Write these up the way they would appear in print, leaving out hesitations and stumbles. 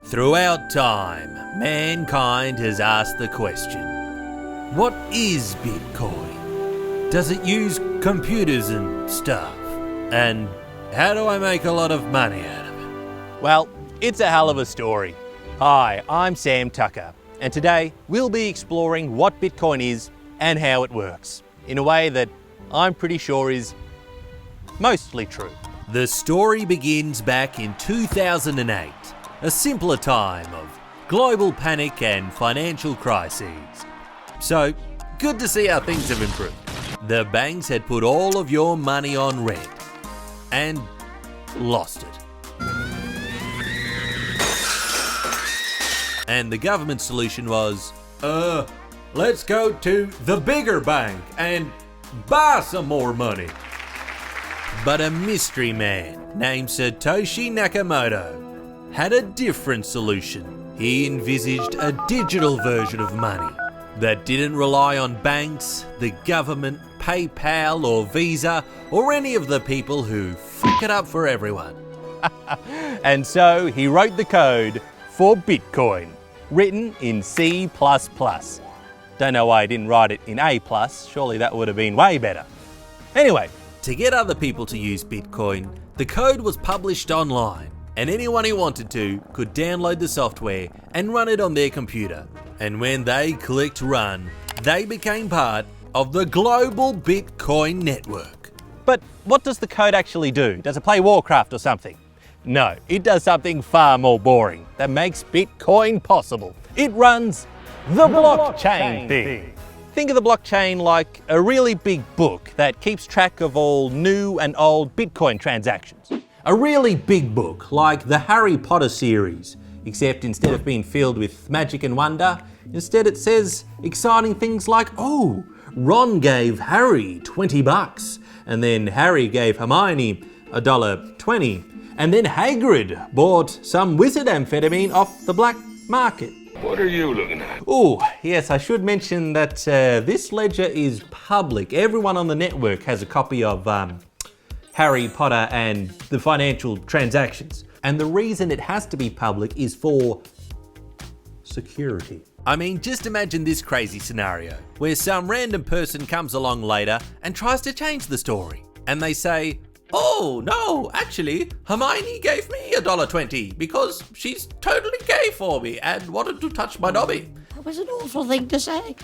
Throughout time, mankind has asked the question, what is Bitcoin? Does it use computers and stuff? And how do I make a lot of money out of it? Well, it's a hell of a story. Hi, I'm Sam Tucker, and today we'll be exploring what Bitcoin is and how it works, in a way that I'm pretty sure is mostly true. The story begins back in 2008, a simpler time of global panic and financial crises. So, good to see how things have improved. The banks had put all of your money on red and lost it. And the government solution was, let's go to the bigger bank and buy some more money. But a mystery man named Satoshi Nakamoto had a different solution. He envisaged a digital version of money that didn't rely on banks, the government, PayPal or Visa, or any of the people who fuck it up for everyone. And so he wrote the code for Bitcoin, written in C++. Don't know why he didn't write it in A+, surely that would have been way better. Anyway, to get other people to use Bitcoin, the code was published online, and anyone who wanted to could download the software and run it on their computer. And when they clicked run, they became part of the global Bitcoin network. but what does the code actually do? Does it play Warcraft or something? No, it does something far more boring that makes Bitcoin possible. It runs the blockchain thing. Think of the blockchain like a really big book that keeps track of all new and old Bitcoin transactions. A really big book, like the Harry Potter series, except instead of being filled with magic and wonder, instead it says exciting things like, oh, Ron gave Harry $20, and then Harry gave Hermione $1.20, and then Hagrid bought some wizard amphetamine off the black market. What are you looking at? Oh, yes, I should mention that this ledger is public. Everyone on the network has a copy of Harry Potter and the financial transactions. And the reason it has to be public is for security. I mean, just imagine this crazy scenario where some random person comes along later and tries to change the story. And they say, oh no, actually, Hermione gave me $1.20 because she's totally gay for me and wanted to touch my knobby. That was an awful thing to say.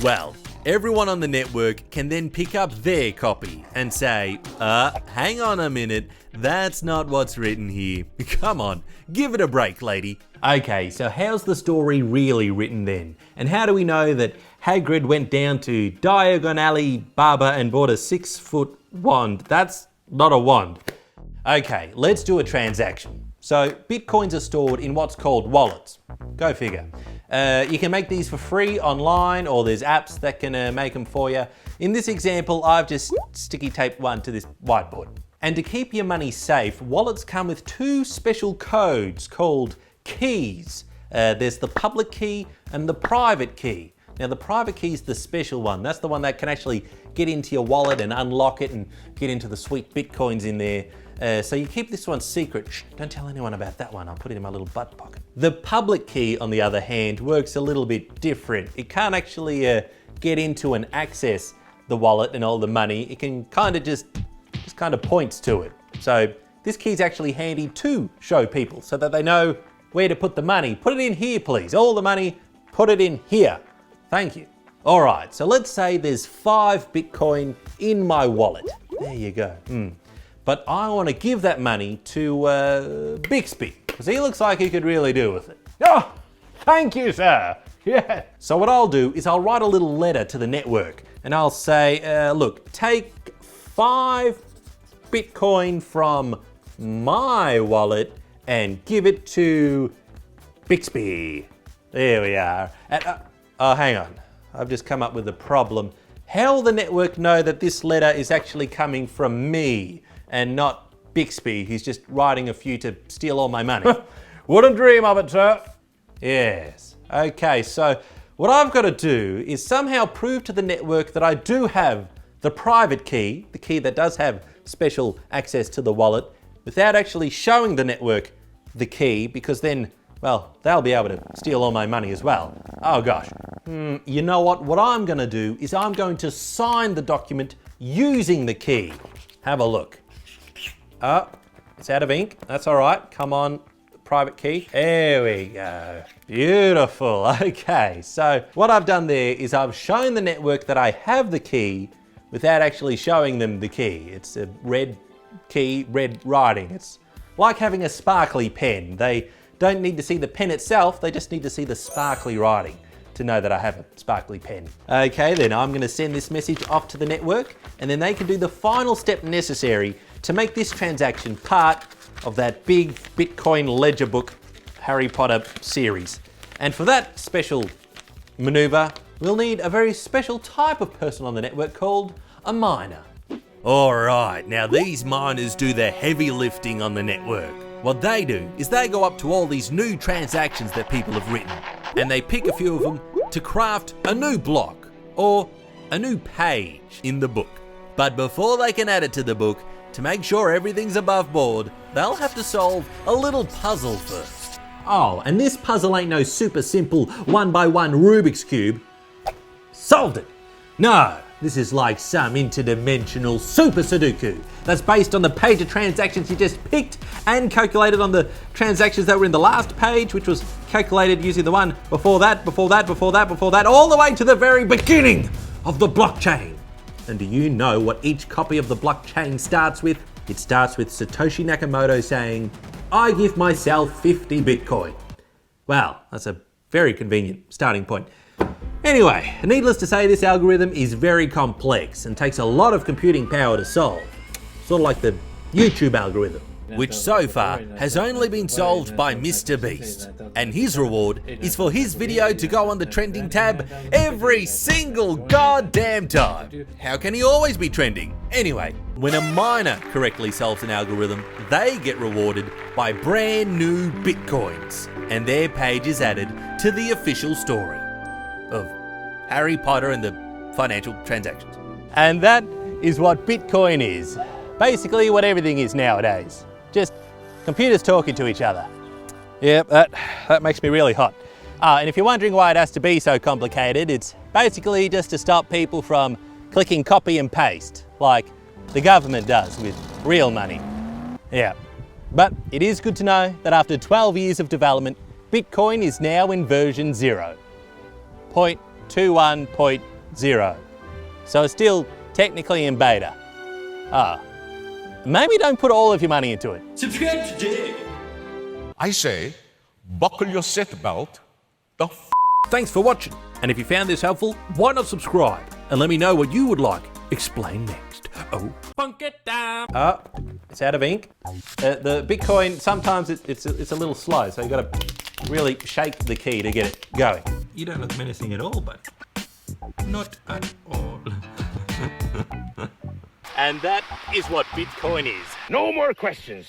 Well, everyone on the network can then pick up their copy and say, hang on a minute, that's not what's written here. Come on, give it a break, lady. Okay, so how's the story really written then? And how do we know that Hagrid went down to Diagon Alley Barber and bought a 6-foot wand? That's not a wand. Okay, let's do a transaction. So Bitcoins are stored in what's called wallets. Go figure. You can make these for free online, or there's apps that can make them for you. In this example, I've just sticky taped one to this whiteboard. And to keep your money safe, wallets come with two special codes called keys. There's the public key and the private key. Now the private key is the special one. That's the one that can actually get into your wallet and unlock it and get into the sweet Bitcoins in there. So you keep this one secret. Shh, don't tell anyone about that one. I'll put it in my little butt pocket. The public key, on the other hand, works a little bit different. It can't actually get into and access the wallet and all the money. It can kind of just kind of points to it. So this key is actually handy to show people so that they know where to put the money. Put it in here, please. All the money, put it in here. Thank you. All right, so let's say there's 5 Bitcoin in my wallet. There you go. But I want to give that money to Bixby, because he looks like he could really do with it. Oh, thank you, sir. Yeah. So what I'll do is I'll write a little letter to the network, and I'll say, look, take 5 Bitcoin from my wallet and give it to Bixby. There we are. And, hang on. I've just come up with a problem. How will the network know that this letter is actually coming from me and not Bixby, who's just writing a few to steal all my money? Wouldn't dream of it, sir. Yes. Okay, so what I've got to do is somehow prove to the network that I do have the private key, the key that does have special access to the wallet, without actually showing the network the key, because then well, they'll be able to steal all my money as well. Oh gosh. You know what? What I'm going to do is I'm going to sign the document using the key. Have a look. Oh, it's out of ink. That's all right. Come on, private key. There we go. Beautiful. Okay, so what I've done there is I've shown the network that I have the key without actually showing them the key. It's a red key, red writing. It's like having a sparkly pen. They don't need to see the pen itself, they just need to see the sparkly writing to know that I have a sparkly pen. Okay, then I'm gonna send this message off to the network and then they can do the final step necessary to make this transaction part of that big Bitcoin ledger book Harry Potter series. And for that special maneuver, we'll need a very special type of person on the network called a miner. All right, now these miners do the heavy lifting on the network. What they do is they go up to all these new transactions that people have written and they pick a few of them to craft a new block or a new page in the book. But before they can add it to the book, to make sure everything's above board, they'll have to solve a little puzzle first. Oh, and this puzzle ain't no super simple 1x1 Rubik's Cube. Solved it! No, this is like some interdimensional super Sudoku that's based on the page of transactions you just picked and calculated on the transactions that were in the last page, which was calculated using the one before that, all the way to the very beginning of the blockchain. And do you know what each copy of the blockchain starts with? It starts with Satoshi Nakamoto saying, "I give myself 50 Bitcoin." Well, that's a very convenient starting point. Anyway, needless to say, this algorithm is very complex and takes a lot of computing power to solve. Sort of like the YouTube algorithm. Which so far has only been solved by Mr. Beast. And his reward is for his video to go on the trending tab every single goddamn time. How can he always be trending? Anyway, when a miner correctly solves an algorithm, they get rewarded by brand new Bitcoins. And their page is added to the official story of Harry Potter and the financial transactions. And that is what Bitcoin is. Basically what everything is nowadays. Just computers talking to each other. Yep, that makes me really hot. And if you're wondering why it has to be so complicated, it's basically just to stop people from clicking copy and paste, like the government does with real money. Yeah, but it is good to know that after 12 years of development, Bitcoin is now in version 0. 0.21.0. So it's still technically in beta. Maybe don't put all of your money into it. Subscribe today. I say, buckle your seatbelt. Thanks for watching. And if you found this helpful, why not subscribe? And let me know what you would like explained next. Oh. Punk it down. It's out of ink. The Bitcoin, sometimes it's a little slow, so you gotta really shake the key to get it going. You don't look menacing at all, but not at all. And that is what Bitcoin is. No more questions.